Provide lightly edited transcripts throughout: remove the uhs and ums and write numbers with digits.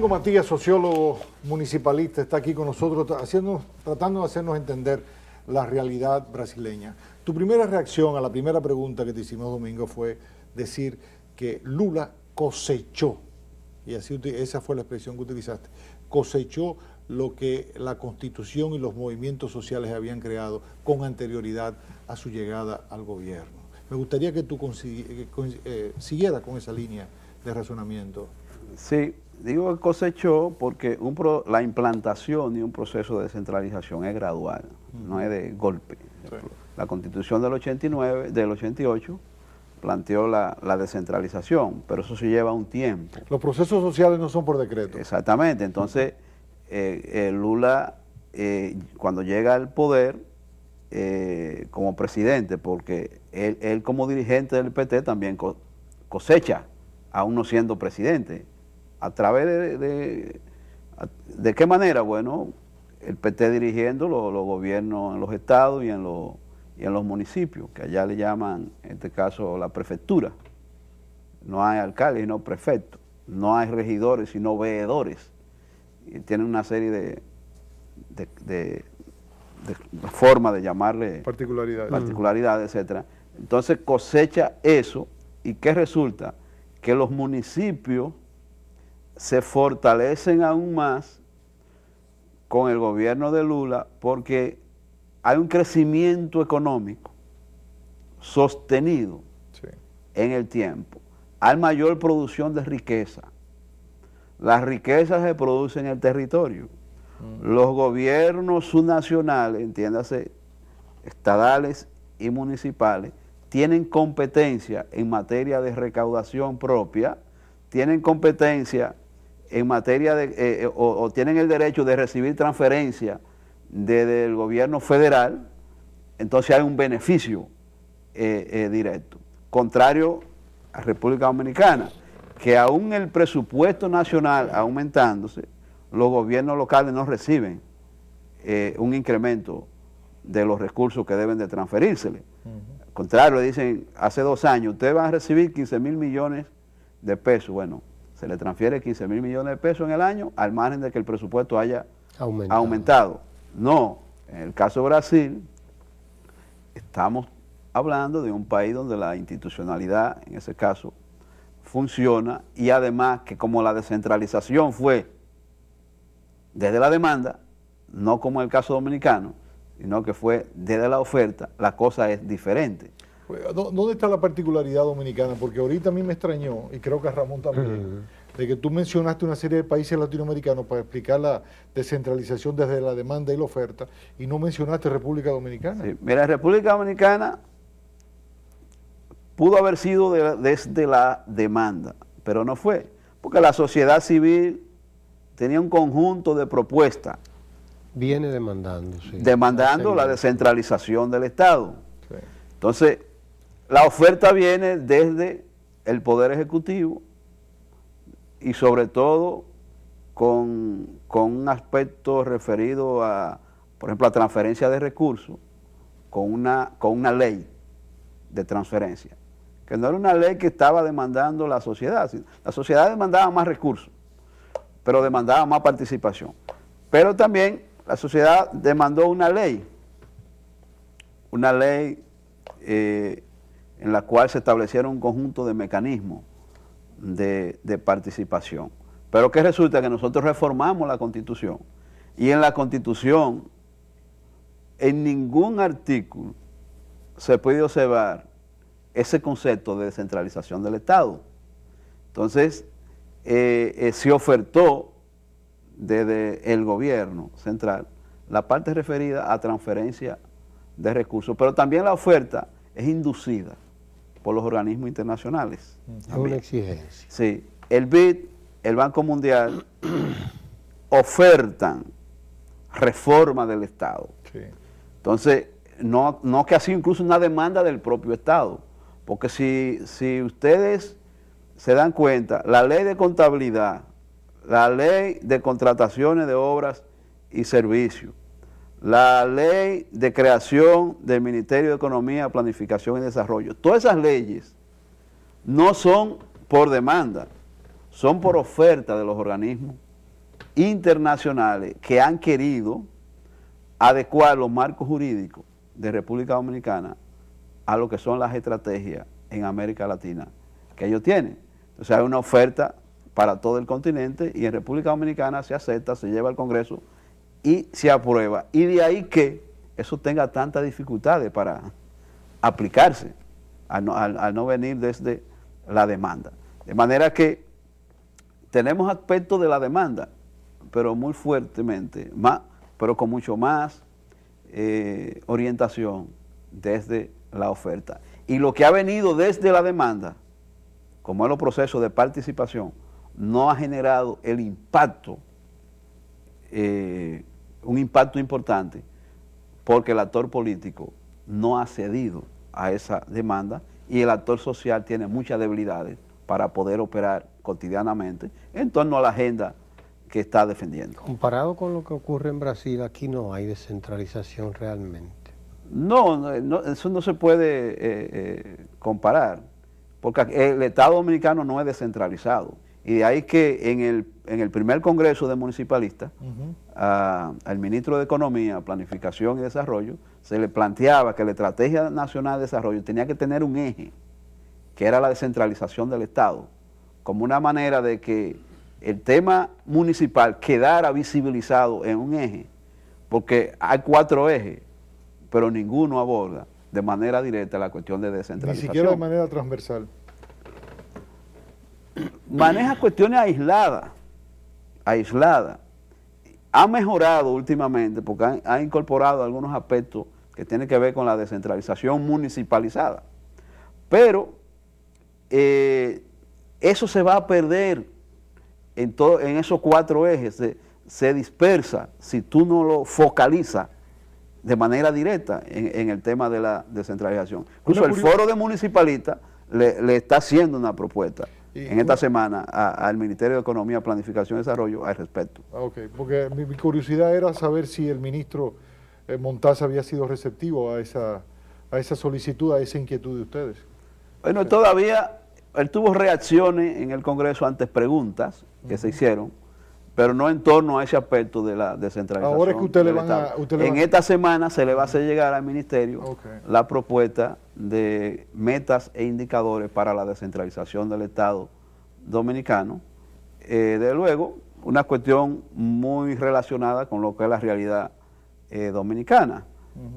Raimundo Matías, sociólogo municipalista, está aquí con nosotros tratando de hacernos entender la realidad brasileña. Tu primera reacción a la primera pregunta que te hicimos, Domingo, fue decir que Lula cosechó, y así esa fue la expresión que utilizaste, cosechó lo que la Constitución y los movimientos sociales habían creado con anterioridad a su llegada al gobierno. Me gustaría que tú siguieras con esa línea de razonamiento. Sí, digo que cosechó porque la implantación de un proceso de descentralización es gradual, no es de golpe. Sí. La Constitución del 88 planteó la descentralización, pero eso se lleva un tiempo. Los procesos sociales no son por decreto. Exactamente, entonces Lula cuando llega al poder como presidente, porque él como dirigente del PT también cosecha, aún no siendo presidente. ¿A través de qué manera? Bueno, el PT dirigiendo los gobiernos en los estados y en los municipios, que allá le llaman, en este caso, la prefectura. No hay alcaldes, sino prefectos. No hay regidores, sino veedores. Y tienen una serie de formas de llamarle particularidades, etc. Entonces cosecha eso, ¿y qué resulta? Que los municipios se fortalecen aún más con el gobierno de Lula porque hay un crecimiento económico sostenido en el tiempo. Hay mayor producción de riqueza. Las riquezas se producen en el territorio. Los gobiernos subnacionales, entiéndase, estadales y municipales, tienen competencia en materia de recaudación propia, tienen competencia en materia o tienen el derecho de recibir transferencia desde el gobierno federal, entonces hay un beneficio directo. Contrario a República Dominicana, que aún el presupuesto nacional aumentándose, los gobiernos locales no reciben un incremento de los recursos que deben de transferírsele. Al contrario, le dicen, hace 2 años, ustedes van a recibir 15,000 millones de pesos. Bueno, se le transfiere 15,000 millones de pesos en el año, al margen de que el presupuesto haya aumentado. No, en el caso de Brasil, estamos hablando de un país donde la institucionalidad, en ese caso, funciona, y además que como la descentralización fue desde la demanda, no como en el caso dominicano, sino que fue desde la oferta, la cosa es diferente. ¿Dónde está la particularidad dominicana? Porque ahorita a mí me extrañó, y creo que a Ramón también, de que tú mencionaste una serie de países latinoamericanos para explicar la descentralización desde la demanda y la oferta, y no mencionaste República Dominicana. Sí, mira, República Dominicana pudo haber sido desde la demanda, pero no fue, porque la sociedad civil tenía un conjunto de propuestas. Viene demandando, sí. Demandando la descentralización del Estado. Sí. Entonces, la oferta viene desde el Poder Ejecutivo y sobre todo con un aspecto referido a, por ejemplo, a transferencia de recursos, con una ley de transferencia, que no era una ley que estaba demandando la sociedad. La sociedad demandaba más recursos, pero demandaba más participación. Pero también la sociedad demandó una ley en la cual se establecieron un conjunto de mecanismos de participación. Pero que resulta que nosotros reformamos la Constitución, y en la Constitución en ningún artículo se puede observar ese concepto de descentralización del Estado. Entonces, se ofertó desde el gobierno central la parte referida a transferencia de recursos, pero también la oferta es inducida por los organismos internacionales. Es una exigencia. Sí, el BID, el Banco Mundial, ofertan reforma del Estado. Sí. Entonces, no que ha sido incluso una demanda del propio Estado, porque si ustedes se dan cuenta, la ley de contabilidad, la ley de contrataciones de obras y servicios, la ley de creación del Ministerio de Economía, Planificación y Desarrollo, todas esas leyes no son por demanda, son por oferta de los organismos internacionales que han querido adecuar los marcos jurídicos de República Dominicana a lo que son las estrategias en América Latina que ellos tienen. Entonces hay una oferta para todo el continente y en República Dominicana se acepta, se lleva al Congreso y se aprueba. Y de ahí que eso tenga tantas dificultades para aplicarse, al no venir desde la demanda. De manera que tenemos aspectos de la demanda, pero muy fuertemente, pero con mucho más orientación desde la oferta. Y lo que ha venido desde la demanda, como es los procesos de participación, no ha generado el impacto, un impacto importante, porque el actor político no ha cedido a esa demanda y el actor social tiene muchas debilidades para poder operar cotidianamente en torno a la agenda que está defendiendo. Comparado con lo que ocurre en Brasil, aquí no hay descentralización realmente. No, eso no se puede comparar, porque el Estado Dominicano no es descentralizado. Y de ahí que en el primer Congreso de Municipalistas, al ministro de Economía, Planificación y Desarrollo, se le planteaba que la Estrategia Nacional de Desarrollo tenía que tener un eje, que era la descentralización del Estado, como una manera de que el tema municipal quedara visibilizado en un eje, porque hay 4 ejes, pero ninguno aborda de manera directa la cuestión de descentralización. Ni siquiera de manera transversal. Maneja cuestiones aisladas. Ha mejorado últimamente porque ha incorporado algunos aspectos que tienen que ver con la descentralización municipalizada. Pero eso se va a perder en esos 4 ejes, se dispersa si tú no lo focalizas de manera directa en el tema de la descentralización. Incluso el Foro de Municipalistas le está haciendo una propuesta en esta semana al Ministerio de Economía, Planificación y Desarrollo al respecto. Ok, porque mi curiosidad era saber si el ministro Montalza había sido receptivo a esa solicitud, a esa inquietud de ustedes. Bueno, todavía él tuvo reacciones en el Congreso ante preguntas que se hicieron, pero no en torno a ese aspecto de la descentralización. Ahora es que usted en esta semana se le va a hacer llegar al Ministerio la propuesta de metas e indicadores para la descentralización del Estado Dominicano. De luego, una cuestión muy relacionada con lo que es la realidad dominicana,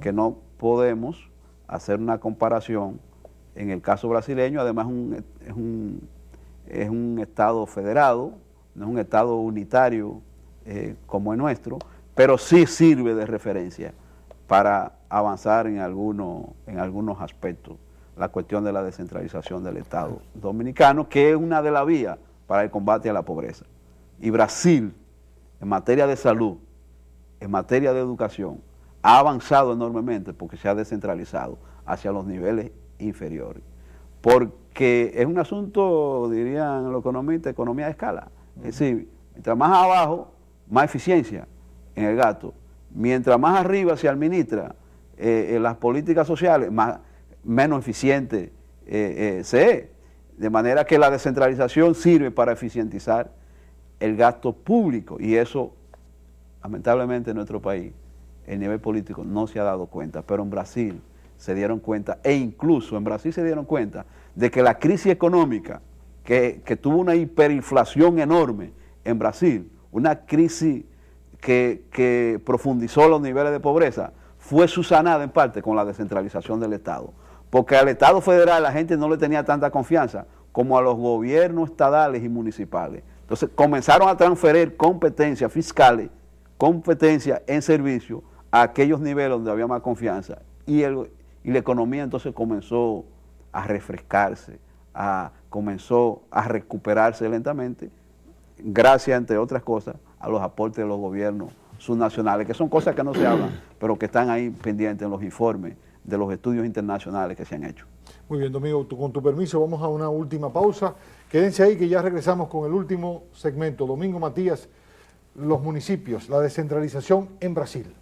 que no podemos hacer una comparación en el caso brasileño. Además es un Estado federado, no es un Estado unitario como el nuestro, pero sí sirve de referencia para avanzar en algunos aspectos la cuestión de la descentralización del Estado Dominicano, que es una de las vías para el combate a la pobreza. Y Brasil, en materia de salud, en materia de educación, ha avanzado enormemente porque se ha descentralizado hacia los niveles inferiores. Porque es un asunto, dirían los economistas, economía de escala. Es decir, mientras más abajo, más eficiencia en el gasto. Mientras más arriba se administra las políticas sociales, menos eficiente se es. De manera que la descentralización sirve para eficientizar el gasto público, y eso, lamentablemente, en nuestro país, el nivel político no se ha dado cuenta, pero en Brasil se dieron cuenta, e incluso en Brasil se dieron cuenta de que la crisis económica, que tuvo una hiperinflación enorme en Brasil, una crisis que profundizó los niveles de pobreza, fue subsanada en parte con la descentralización del Estado. Porque al Estado federal la gente no le tenía tanta confianza como a los gobiernos estadales y municipales. Entonces comenzaron a transferir competencias fiscales, competencias en servicio a aquellos niveles donde había más confianza. Y la economía entonces comenzó a refrescarse, comenzó a recuperarse lentamente, gracias, entre otras cosas, a los aportes de los gobiernos subnacionales, que son cosas que no se hablan, pero que están ahí pendientes en los informes de los estudios internacionales que se han hecho. Muy bien, Domingo, con tu permiso vamos a una última pausa. Quédense ahí que ya regresamos con el último segmento. Domingo Matías, los municipios, la descentralización en Brasil.